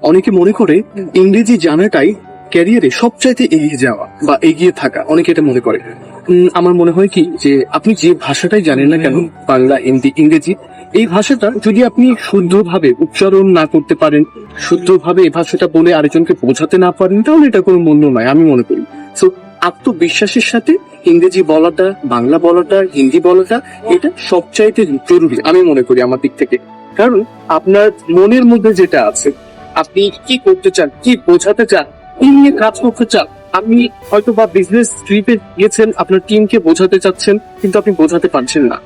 অনেকে মনে করে ইংরেজি জানাটাই ক্যারিয়ারে সবচাইতে এগিয়ে যাওয়া বা এগিয়ে থাকা, অনেকে এটা মনে করে। আমার মনে হয় কি যে আপনি যে ভাষাটাই জানেন না কেন, বাংলা, হিন্দি, ইংরেজি, এই ভাষাটা যদি আপনি শুদ্ধভাবে উচ্চারণ না করতে পারেন, শুদ্ধভাবে এই ভাষাটা বলে আরেকজনকে বোঝাতে না পারেন, তাহলে এটা কোনো মূল্য নয় আমি মনে করি। সো আত্মবিশ্বাসের সাথে ইংরেজি বলাটা, বাংলা বলাটা, হিন্দি বলাটা, এটা সবচাইতে জরুরি আমি মনে করি আমার দিক থেকে। কারণ আপনার মনের মধ্যে যেটা আছে, আপনি কি করতে চান, কি বোঝাতে চান, কি নিয়ে কাজ করতে চান, আপনি হয়তো বা বিজনেস ট্রিপে গেছেন, আপনার টিমকে বোঝাতে চাচ্ছেন কিন্তু আপনি বোঝাতে পারছেন না।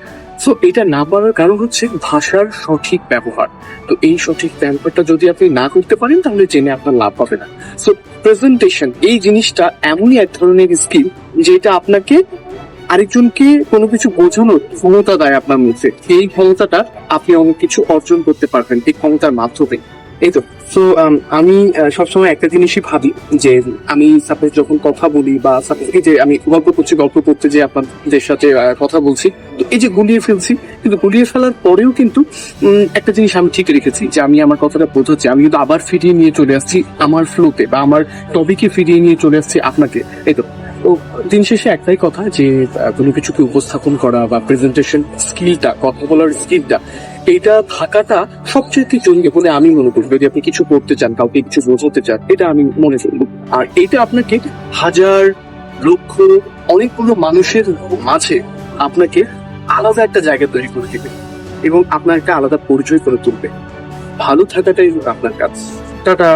সো এটা না পারার কারণ হচ্ছে ভাষার সঠিক ব্যবহার। তো এই সঠিক ব্যবহারটা যদি আপনি না করতে পারেন তাহলে জেনে আপনার লাভ হবে না। সো প্রেজেন্টেশন এই জিনিসটা এমনই এক ধরনের স্কিল যেটা আপনাকে আরেকজনকে কোনো কিছু বোঝানোর ক্ষমতা দেয় আপনার মধ্যে। এই ক্ষমতাটা আপনি অনেক কিছু অর্জন করতে পারবেন এই ক্ষমতার মাধ্যমে। এই তো। সো আমি সবসময় একটা জিনিসই ভাবি যে আমি সাপোজ যখন কথা বলি বা সাপোজ এই যে আমি গল্প করতে যে আপনাদের সাথে কথা বলছি, তো এই যে গুলিয়ে ফেলছি, কিন্তু গুলিয়ে ফেলার পরেও কিন্তু একটা জিনিস আমি ঠিক রেখেছি যে আমি আমার কথাটা বোঝাচ্ছি, আমি কিন্তু আবার ফিরিয়ে নিয়ে চলে আসছি আমার ফ্লোতে বা আমার টপিকে ফিরিয়ে নিয়ে চলে আসছি আপনাকে। এই তো। তো দিন শেষে একটাই কথা যে কোনো কিছুকে উপস্থাপন করা বা প্রেজেন্টেশন স্কিলটা, কথা বলার স্কিলটা, এটা থাকাটা সবচেয়ে জরুরি বলে আমি মনে করি। যদি আপনি কিছু করতে চান, কাউকে কিছু বোঝাতে চান, এটা আমি মনে করি। আর এটা আপনাকে হাজার, লক্ষ, অনেকগুলো মানুষের মাঝে আপনাকে আলাদা একটা জায়গা তৈরি করে দিবে এবং আপনার একটা আলাদা পরিচয় করে তুলবে। ভালো থাকাটাই আপনার কাজ। টাটা।